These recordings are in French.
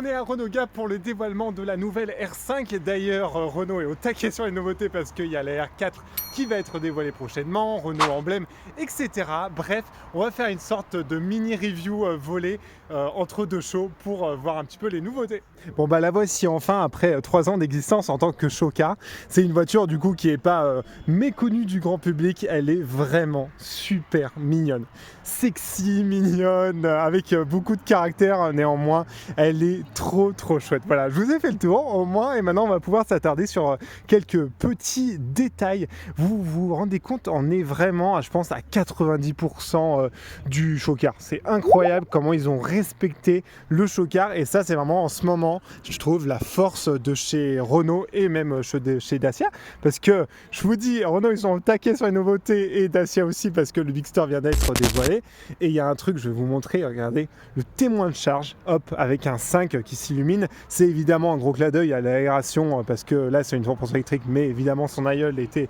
On est à Renault Gap pour le dévoilement de la nouvelle R5 et d'ailleurs Renault est au taquet sur les nouveautés parce qu'il y a la R4 qui va être dévoilée prochainement, Renault emblème, etc. Bref, on va faire une sorte de mini review volée entre deux shows pour voir un petit peu les nouveautés. Bon bah la voici enfin après 3 ans d'existence en tant que showcar. C'est une voiture du coup qui n'est pas méconnue du grand public, elle est vraiment super mignonne. Sexy, mignonne, avec beaucoup de caractère néanmoins, elle est trop chouette. Voilà, je vous ai fait le tour au moins et maintenant on va pouvoir s'attarder sur quelques petits détails. Vous vous rendez compte, on est vraiment, je pense, à 90% du showcar. C'est incroyable comment ils ont respecté le showcar et ça c'est vraiment en ce moment, je trouve, la force de chez Renault et même chez Dacia parce que je vous dis, Renault ils sont au taquet sur les nouveautés et Dacia aussi parce que le Big Store vient d'être dévoilé et il y a un truc, je vais vous montrer, regardez, le témoin de charge, hop, avec un 5 qui s'illumine. C'est évidemment un gros clin d'œil à l'aération parce que là c'est une 100% électrique mais évidemment son aïeul était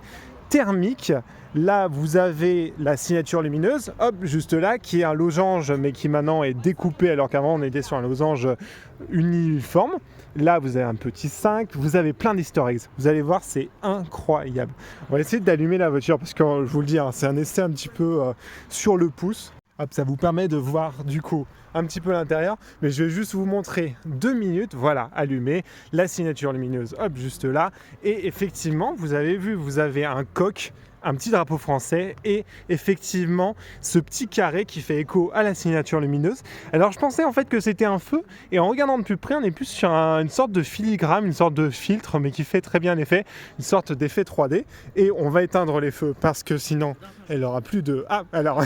thermique. Là vous avez la signature lumineuse, hop, juste là, qui est un losange mais qui maintenant est découpé alors qu'avant on était sur un losange uniforme. Là vous avez un petit 5, vous avez plein d'easter eggs, vous allez voir, c'est incroyable. On va essayer d'allumer la voiture parce que je vous le dis, hein, c'est un essai un petit peu sur le pouce. Hop, ça vous permet de voir du coup un petit peu l'intérieur, mais je vais juste vous montrer 2 minutes, voilà, allumé, la signature lumineuse, hop, juste là, et effectivement, vous avez vu, vous avez un coq, un petit drapeau français et effectivement ce petit carré qui fait écho à la signature lumineuse. Alors je pensais en fait que c'était un feu et en regardant de plus près on est plus sur une sorte de filigrane, une sorte de filtre mais qui fait très bien l'effet, une sorte d'effet 3D et on va éteindre les feux parce que sinon elle aura plus de... Ah alors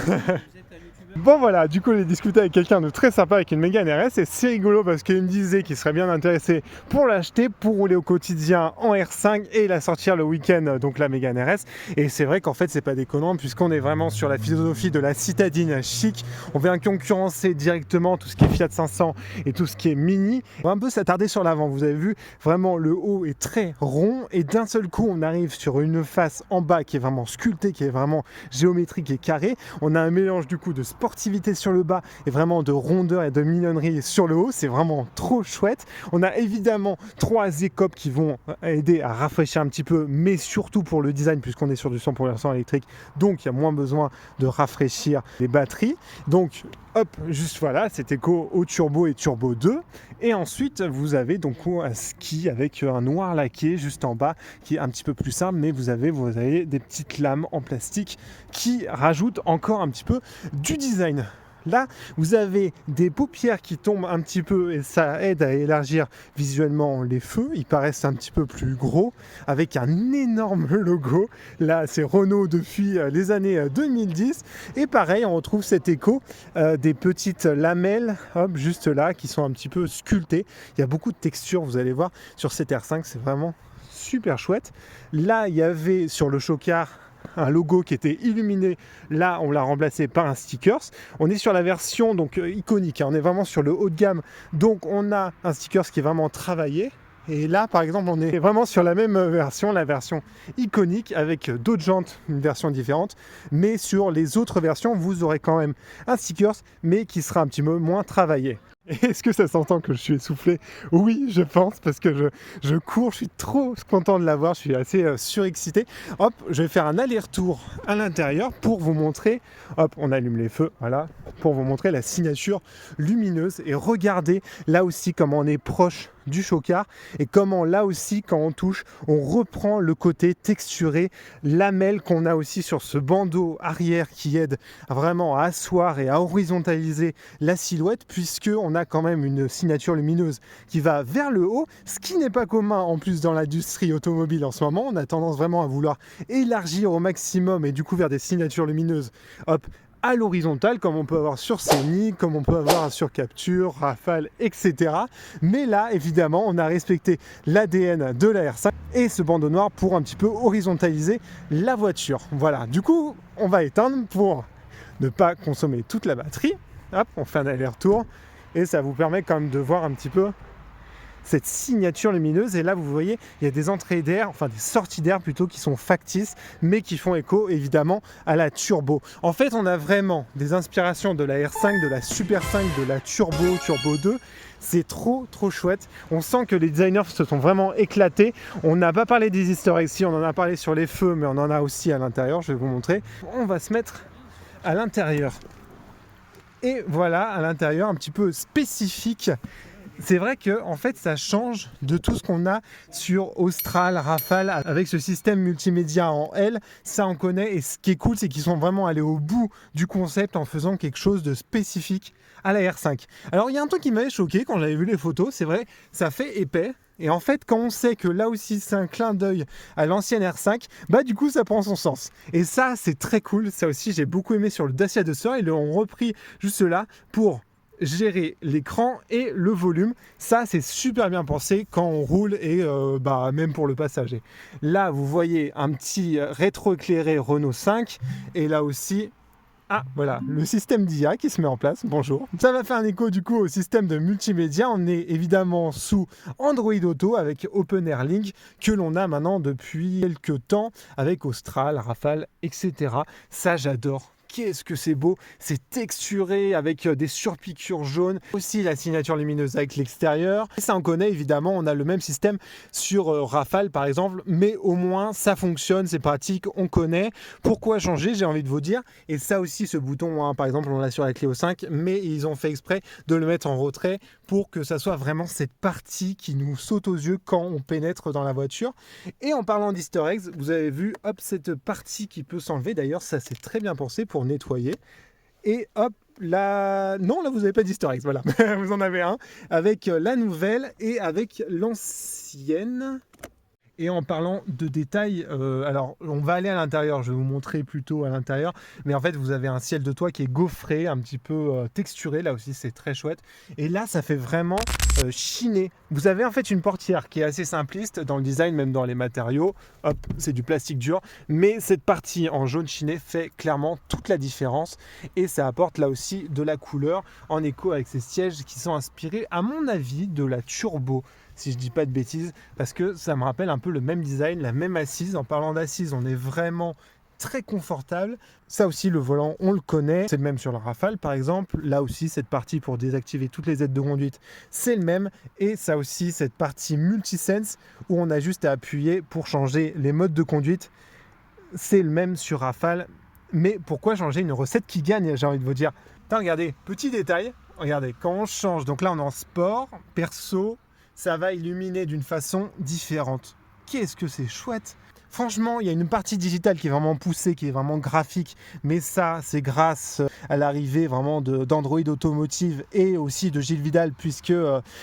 bon voilà, du coup j'ai discuté avec quelqu'un de très sympa avec une Mégane RS et c'est rigolo parce qu'il me disait qu'il serait bien intéressé pour l'acheter, pour rouler au quotidien en R5 et la sortir le week-end, donc la Mégane RS. Et c'est vrai qu'en fait c'est pas déconnant puisqu'on est vraiment sur la philosophie de la citadine chic. On vient concurrencer directement tout ce qui est Fiat 500 et tout ce qui est Mini. On va un peu s'attarder sur l'avant, vous avez vu, vraiment le haut est très rond et d'un seul coup on arrive sur une face en bas qui est vraiment sculptée, qui est vraiment géométrique et carrée. On a un mélange du coup de sportivité sur le bas et vraiment de rondeur et de mignonnerie sur le haut, c'est vraiment trop chouette. On a évidemment 3 écopes qui vont aider à rafraîchir un petit peu, mais surtout pour le design puisqu'on est sur du 100% électrique, donc il y a moins besoin de rafraîchir les batteries. Donc hop, juste voilà, cet éco au turbo et turbo 2. Et ensuite, vous avez donc un ski avec un noir laqué juste en bas qui est un petit peu plus simple, mais vous avez des petites lames en plastique qui rajoutent encore un petit peu du design. Là, vous avez des paupières qui tombent un petit peu et ça aide à élargir visuellement les feux. Ils paraissent un petit peu plus gros avec un énorme logo. Là, c'est Renault depuis les années 2010. Et pareil, on retrouve cet écho des petites lamelles, hop, juste là, qui sont un petit peu sculptées. Il y a beaucoup de textures, vous allez voir, sur cette R5. C'est vraiment super chouette. Là, il y avait sur le showcar un logo qui était illuminé, là on l'a remplacé par un stickers. On est sur la version donc iconique, hein. On est vraiment sur le haut de gamme, donc on a un stickers qui est vraiment travaillé. Et là par exemple on est vraiment sur la même version, la version iconique avec d'autres jantes, une version différente, mais sur les autres versions vous aurez quand même un stickers mais qui sera un petit peu moins travaillé. Est-ce que ça s'entend que je suis essoufflé? Oui, je pense, parce que je cours, je suis trop content de l'avoir, je suis assez surexcité. Hop, je vais faire un aller-retour à l'intérieur pour vous montrer, hop, on allume les feux, voilà, pour vous montrer la signature lumineuse. Et regardez là aussi comment on est proche du showcar et comment là aussi quand on touche on reprend le côté texturé, lamelle qu'on a aussi sur ce bandeau arrière qui aide vraiment à asseoir et à horizontaliser la silhouette puisque on a quand même une signature lumineuse qui va vers le haut, ce qui n'est pas commun en plus dans l'industrie automobile en ce moment. On a tendance vraiment à vouloir élargir au maximum et du coup vers des signatures lumineuses, hop, à l'horizontale, comme on peut avoir sur Scénic, comme on peut avoir sur Capture, Rafale, etc. Mais là, évidemment, on a respecté l'ADN de la R5 et ce bandeau noir pour un petit peu horizontaliser la voiture. Voilà, du coup, on va éteindre pour ne pas consommer toute la batterie. Hop, on fait un aller-retour et ça vous permet quand même de voir un petit peu cette signature lumineuse. Et là vous voyez il y a des entrées d'air, enfin des sorties d'air plutôt, qui sont factices mais qui font écho évidemment à la turbo. En fait on a vraiment des inspirations de la R5, de la Super 5, de la Turbo 2. c'est trop chouette. On sent que les designers se sont vraiment éclatés. On n'a pas parlé des easter eggs ici, on en a parlé sur les feux, mais on en a aussi à l'intérieur, je vais vous montrer. On va se mettre à l'intérieur. Et voilà, à l'intérieur, un petit peu spécifique. C'est vrai que en fait, ça change de tout ce qu'on a sur Austral, Rafale, avec ce système multimédia en L. Ça, on connaît. Et ce qui est cool, c'est qu'ils sont vraiment allés au bout du concept en faisant quelque chose de spécifique à la R5. Alors, il y a un truc qui m'avait choqué quand j'avais vu les photos. C'est vrai, ça fait épais. Et en fait, quand on sait que là aussi c'est un clin d'œil à l'ancienne R5, bah du coup ça prend son sens. Et ça, c'est très cool. Ça aussi, j'ai beaucoup aimé sur le Dacia Duster. Ils l'ont repris juste là pour gérer l'écran et le volume. Ça, c'est super bien pensé quand on roule et même pour le passager. Là, vous voyez un petit rétroéclairé Renault 5 et là aussi, voilà, le système d'IA qui se met en place. Bonjour. Ça va faire un écho du coup au système de multimédia. On est évidemment sous Android Auto avec OpenAirLink que l'on a maintenant depuis quelques temps avec Austral, Rafale, etc. Ça, j'adore. Qu'est-ce que c'est beau, c'est texturé avec des surpiqûres jaunes, aussi la signature lumineuse avec l'extérieur. Et ça on connaît évidemment, on a le même système sur Rafale par exemple, mais au moins ça fonctionne, c'est pratique, on connaît. Pourquoi changer, j'ai envie de vous dire. Et ça aussi, ce bouton, par exemple on l'a sur la Clio 5, mais ils ont fait exprès de le mettre en retrait pour que ça soit vraiment cette partie qui nous saute aux yeux quand on pénètre dans la voiture. Et en parlant d'easter eggs, vous avez vu, hop, cette partie qui peut s'enlever, d'ailleurs ça c'est très bien pensé pour nettoyer. Et hop, là, non, là vous n'avez pas d'easter eggs, voilà, vous en avez un avec la nouvelle et avec l'ancienne. Et en parlant de détails, alors on va aller à l'intérieur, je vais vous montrer plutôt à l'intérieur, mais en fait vous avez un ciel de toit qui est gaufré, un petit peu texturé, là aussi c'est très chouette. Et là ça fait vraiment chiné. Vous avez en fait une portière qui est assez simpliste dans le design, même dans les matériaux, hop, c'est du plastique dur, mais cette partie en jaune chiné fait clairement toute la différence et ça apporte là aussi de la couleur en écho avec ces sièges qui sont inspirés à mon avis de la Turbo, si je dis pas de bêtises, parce que ça me rappelle un peu le même design, la même assise. En parlant d'assise, on est vraiment très confortable. Ça aussi, le volant, on le connaît. C'est le même sur la Rafale, par exemple. Là aussi, cette partie pour désactiver toutes les aides de conduite, c'est le même. Et ça aussi, cette partie multisense où on a juste à appuyer pour changer les modes de conduite, c'est le même sur Rafale. Mais pourquoi changer une recette qui gagne, j'ai envie de vous dire. Attends, regardez, petit détail. Regardez, quand on change, donc là, on est en sport, perso, ça va illuminer d'une façon différente. Qu'est-ce que c'est chouette! Franchement, il y a une partie digitale qui est vraiment poussée, qui est vraiment graphique, mais ça, c'est grâce à l'arrivée vraiment d'Android Automotive et aussi de Gilles Vidal, puisque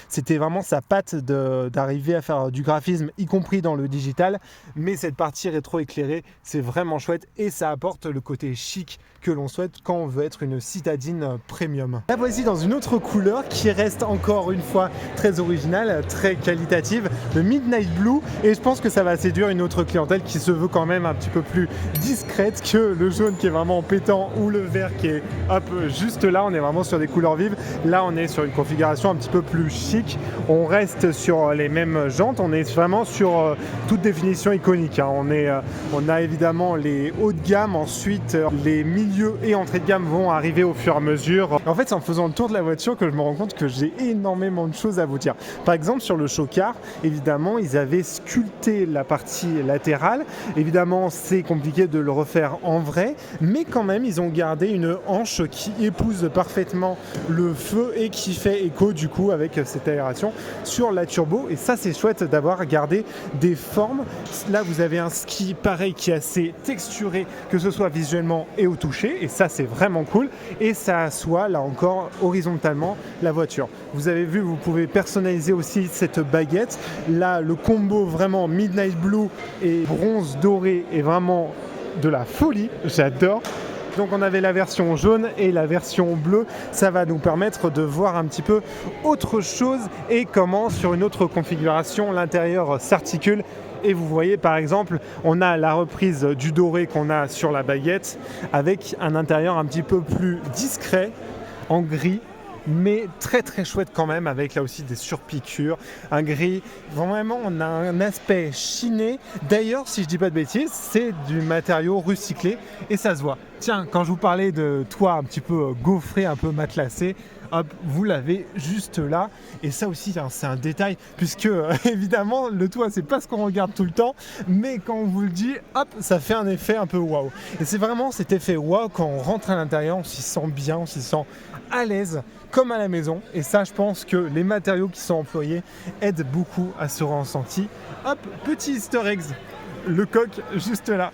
c'était vraiment sa patte d'arriver à faire du graphisme, y compris dans le digital. Mais cette partie rétro-éclairée, c'est vraiment chouette et ça apporte le côté chic que l'on souhaite quand on veut être une citadine premium. La voici dans une autre couleur qui reste encore une fois très originale, très qualitative, le Midnight Blue, et je pense que ça va séduire une autre clientèle qui se veut quand même un petit peu plus discrète que le jaune qui est vraiment pétant ou le vert qui est hop juste là. On est vraiment sur des couleurs vives. Là on est sur une configuration un petit peu plus chic, on reste sur les mêmes jantes, on est vraiment sur toute définition iconique, hein. On a évidemment les hauts de gamme, ensuite les milieux et entrée de gamme vont arriver au fur et à mesure. En fait, c'est en faisant le tour de la voiture que je me rends compte que j'ai énormément de choses à vous dire. Par exemple, sur le show-car, évidemment, ils avaient sculpté la partie latérale. Évidemment, c'est compliqué de le refaire en vrai, mais quand même, ils ont gardé une hanche qui épouse parfaitement le feu et qui fait écho du coup avec cette aération sur la turbo. Et ça, c'est chouette d'avoir gardé des formes. Là, vous avez un ski pareil qui est assez texturé, que ce soit visuellement et au toucher, et ça c'est vraiment cool, et ça assoit là encore horizontalement la voiture. Vous avez vu, vous pouvez personnaliser aussi cette baguette. Là, le combo vraiment Midnight Blue et bronze doré est vraiment de la folie, j'adore. Donc on avait la version jaune et la version bleue, ça va nous permettre de voir un petit peu autre chose et comment sur une autre configuration l'intérieur s'articule. Et vous voyez par exemple, on a la reprise du doré qu'on a sur la baguette avec un intérieur un petit peu plus discret en gris, mais très très chouette quand même, avec là aussi des surpiqûres, un gris, vraiment on a un aspect chiné. D'ailleurs, si je dis pas de bêtises, c'est du matériau recyclé et ça se voit. Tiens, quand je vous parlais de toit un petit peu gaufré, un peu matelassé, hop, vous l'avez juste là. Et ça aussi, hein, c'est un détail, puisque évidemment, le toit, c'est pas ce qu'on regarde tout le temps, mais quand on vous le dit, hop, ça fait un effet un peu waouh. Et c'est vraiment cet effet waouh quand on rentre à l'intérieur, on s'y sent bien, on s'y sent à l'aise, comme à la maison. Et ça, je pense que les matériaux qui sont employés aident beaucoup à ce ressenti. Hop, petit easter eggs, le coq juste là.